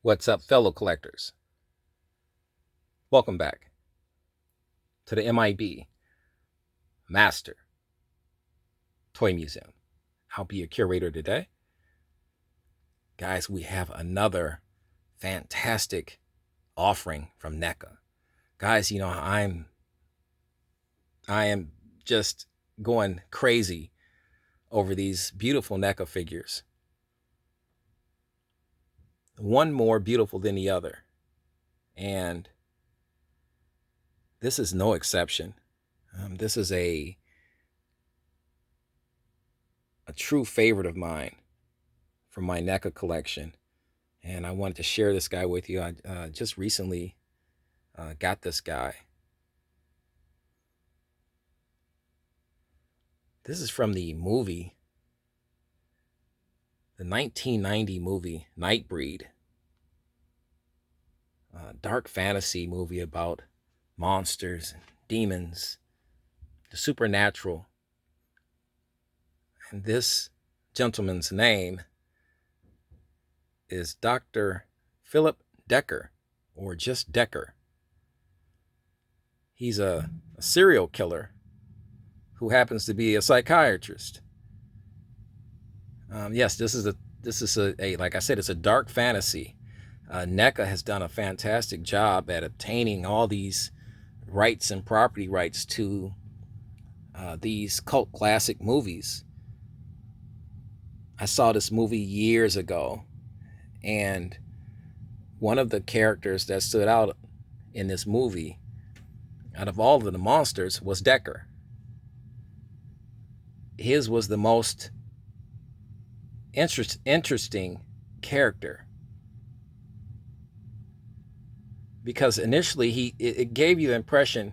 What's up, fellow collectors? Welcome back to the M.I.B. Master Toy Museum. I'll be your curator today. Guys, we have another fantastic offering from Neca. Guys, I am just going crazy over these beautiful Neca figures. One more beautiful than the other. And this is no exception. This is a true favorite of mine from my Neca collection. And I wanted to share this guy with you. I just recently got this guy. This is from the movie, the 1990 movie, Nightbreed. Dark fantasy movie about monsters and demons, the supernatural. And this gentleman's name is Dr. Philip Decker, or just Decker. He's a serial killer who happens to be a psychiatrist. Yes, this is a like I said, it's a dark fantasy. Neca has done a fantastic job at obtaining all these rights and property rights to these cult classic movies. I saw this movie years ago, and one of the characters that stood out in this movie, out of all of the monsters, was Decker. His was the most interesting character, because initially it gave you the impression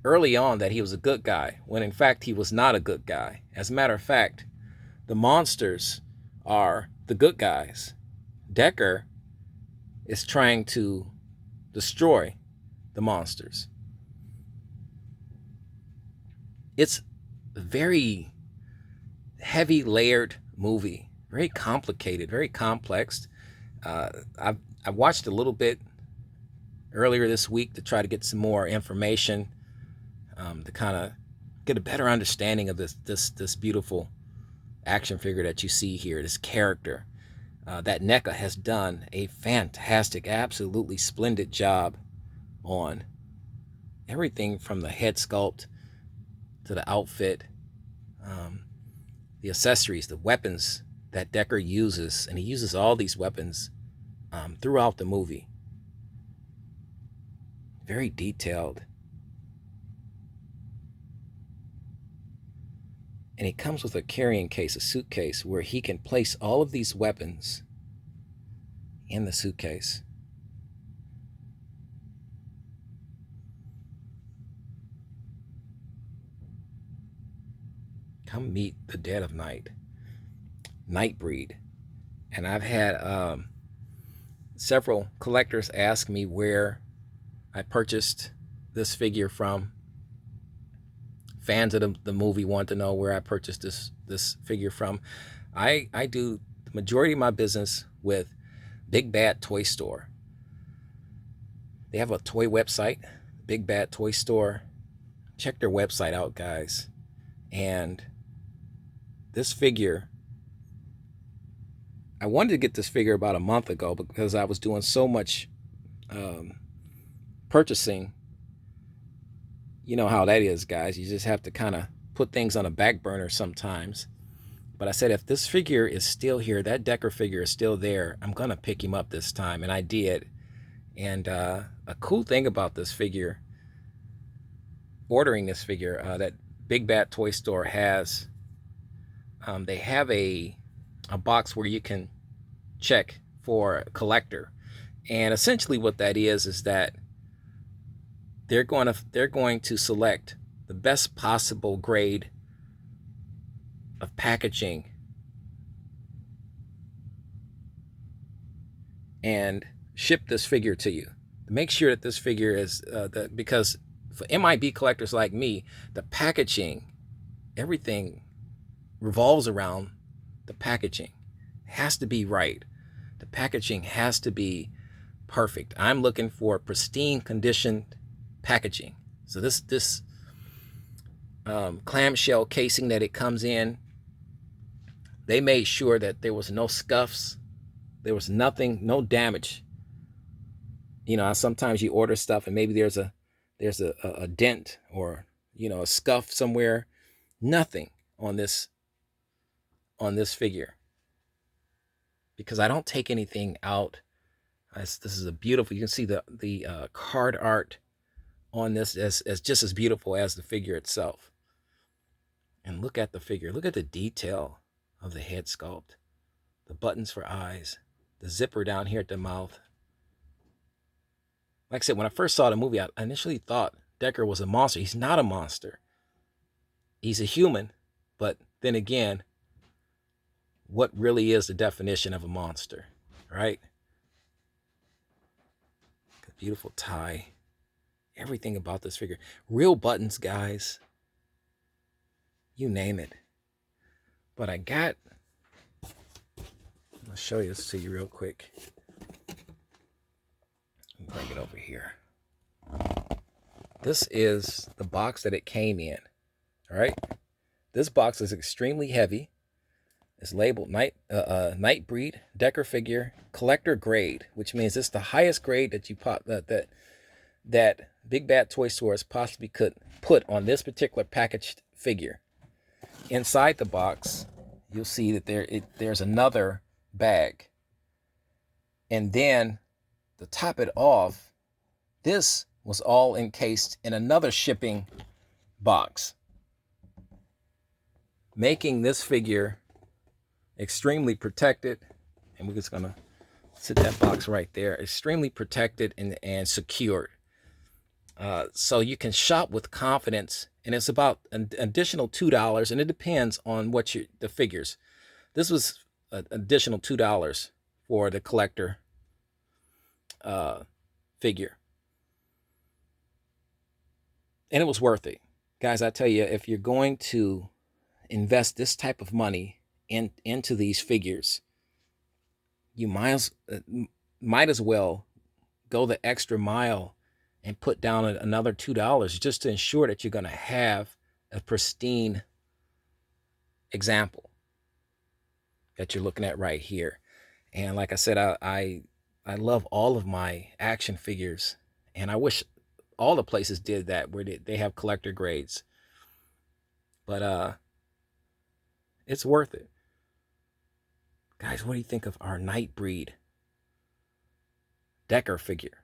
early on that he was a good guy, when in fact he was not a good guy. As a matter of fact, the monsters are the good guys. Decker is trying to destroy the monsters. It's a very heavy layered movie, very complicated, very complex. I watched a little bit earlier this week to try to get some more information, to kind of get a better understanding of this beautiful action figure that you see here, this character that Neca has done a fantastic, absolutely splendid job on. Everything from the head sculpt to the outfit, the accessories, the weapons that Decker uses, and he uses all these weapons throughout the movie. Very detailed. And he comes with a carrying case, a suitcase, where he can place all of these weapons in the suitcase. Come meet the dead of night, Nightbreed. And I've had several collectors ask me where I purchased this figure from. Fans of the movie want to know where I purchased this figure from. I do the majority of my business with Big Bad Toy Store. They have a toy website, Big Bad Toy Store. Check their website out, guys. And this figure, I wanted to get this figure about a month ago because I was doing so much purchasing. You know how that is, guys. You just have to kind of put things on a back burner sometimes. But I said, if this figure is still here, that Decker figure is still there, I'm going to pick him up this time. And I did. And a cool thing about this figure, ordering this figure, that Big Bad Toy Store has, they have a box where you can check for a collector. And essentially what that is that they're going to select the best possible grade of packaging and ship this figure to you. Make sure that this figure is because for M.I.B collectors like me, the packaging, everything revolves around the packaging. It has to be right. The packaging has to be perfect. I'm looking for pristine conditioned packaging. So this clamshell casing that it comes in, they made sure that there was no scuffs, there was nothing, no damage. You know, sometimes you order stuff and maybe there's a dent or, you know, a scuff somewhere. Nothing on this figure, because I don't take anything out. This is a beautiful. You can see the card art on this as just as beautiful as the figure itself. And look at the figure. Look at the detail of the head sculpt, the buttons for eyes, the zipper down here at the mouth. Like I said, when I first saw the movie, I initially thought Decker was a monster. He's not a monster. He's a human, but then again, what really is the definition of a monster, right? Beautiful tie. Everything about this figure. Real buttons, guys. You name it. But I'll show you this to you real quick. Bring it over here. This is the box that it came in. All right. This box is extremely heavy. It's labeled Nightbreed Decker figure collector grade, which means it's the highest grade that you that Big Bad Toy Stores possibly could put on this particular packaged figure. Inside the box, you'll see that there's another bag. And then to top it off, this was all encased in another shipping box, making this figure extremely protected. And we're just gonna sit that box right there. Extremely protected and secured. So you can shop with confidence, and it's about an additional $2, and it depends on what the figures. This was an additional $2 for the collector figure, and it was worth it, guys. I tell you, if you're going to invest this type of money into these figures, you might as well go the extra mile and put down another $2 just to ensure that you're going to have a pristine example that you're looking at right here. And like I said, I love all of my action figures, and I wish all the places did that, where they have collector grades. But it's worth it. Guys, what do you think of our Nightbreed Decker figure?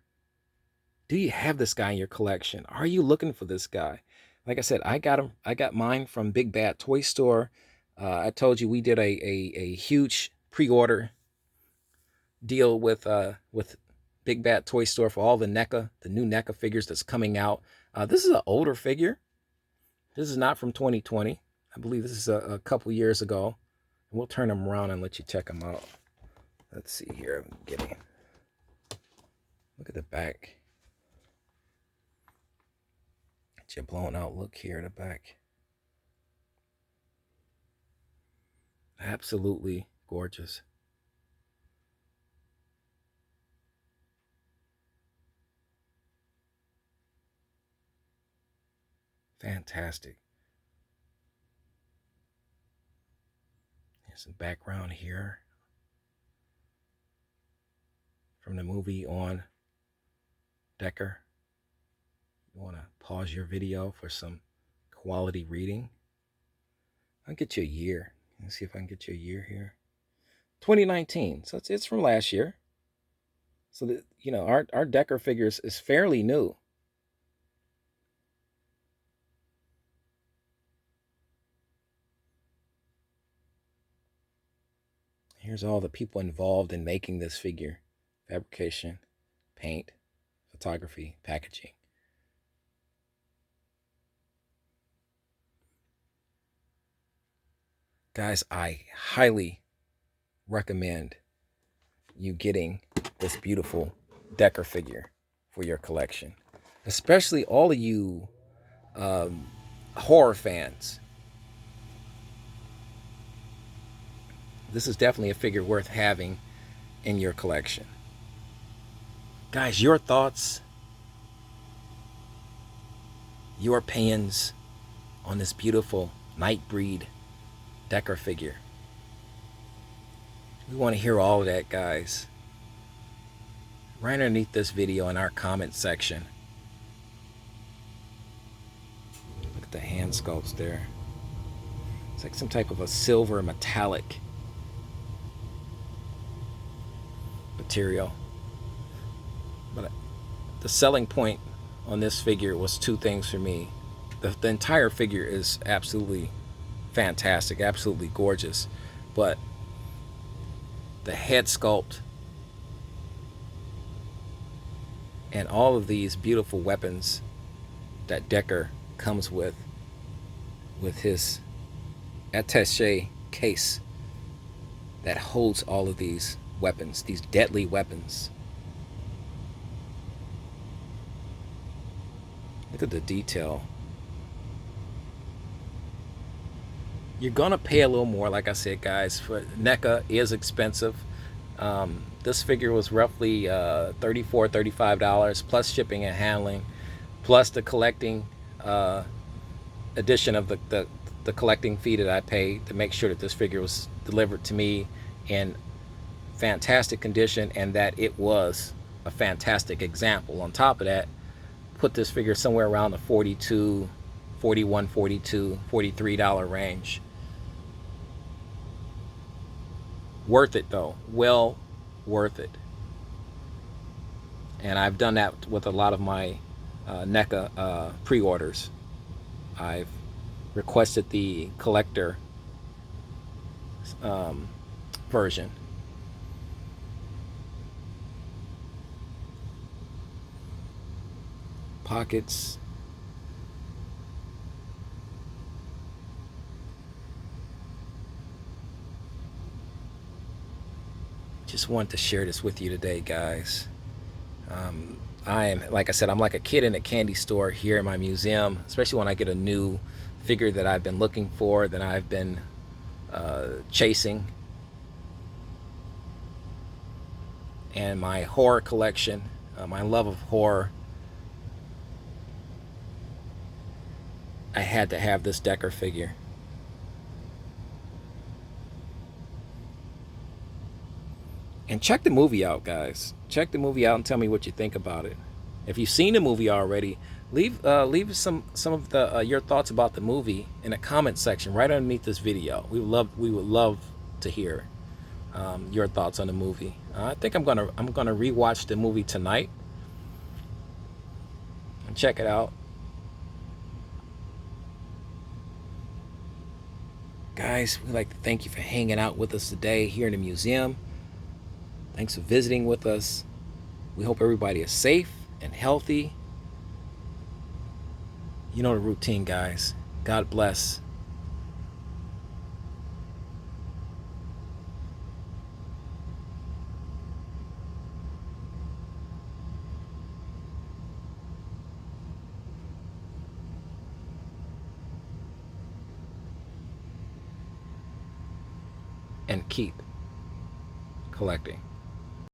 Do you have this guy in your collection? Are you looking for this guy? Like I said, I got mine from Big Bad Toy Store. I told you we did a huge pre-order deal with Big Bad Toy Store for all the new NECA figures that's coming out. This is an older figure. This is not from 2020. I believe this is a couple years ago. And we'll turn them around and let you check them out. Let's see here. Look at the back. Get your blown out look here at the back. Absolutely gorgeous. Fantastic. There's some background here from the movie on Decker. You want to pause your video for some quality reading? I'll get you a year. Let's see if I can get you a year here. 2019. So it's from last year. So that, you know, our Decker figures is fairly new. Here's all the people involved in making this figure: fabrication, paint, photography, packaging. Guys, I highly recommend you getting this beautiful Decker figure for your collection, especially all of you horror fans. This is definitely a figure worth having. in your collection. Guys, your thoughts, your opinions on this beautiful Nightbreed Decker figure. We want to hear all of that, guys. Right underneath this video in our comment section. Look at the hand sculpts there. It's like some type of a silver metallic material. But the selling point on this figure was two things for me. The entire figure is absolutely fantastic, absolutely gorgeous, but the head sculpt and all of these beautiful weapons that Decker comes with his attaché case that holds all of these weapons, these deadly weapons. Look at the detail. You're gonna pay a little more, like I said, guys. For NECA is expensive. This figure was roughly $34, $35 plus shipping and handling, plus the collecting edition of the collecting fee that I paid to make sure that this figure was delivered to me in fantastic condition and that it was a fantastic example. On top of that, put this figure somewhere around the $42, $41, $42, $43 range. Worth it though, well worth it. And I've done that with a lot of my NECA pre-orders. I've requested the collector version. Pockets. Just wanted to share this with you today, guys. I am, like I said, I'm like a kid in a candy store here in my museum, especially when I get a new figure that I've been looking for, that I've been chasing. And my horror collection, my love of horror, I had to have this Decker figure. And check the movie out, guys. Check the movie out and tell me what you think about it. If you've seen the movie already, leave some of the your thoughts about the movie in the comment section right underneath this video. We would love to hear your thoughts on the movie. I think I'm gonna rewatch the movie tonight and check it out. Guys, we'd like to thank you for hanging out with us today here in the museum. Thanks for visiting with us. We hope everybody is safe and healthy. You know the routine, guys. God bless. And keep collecting.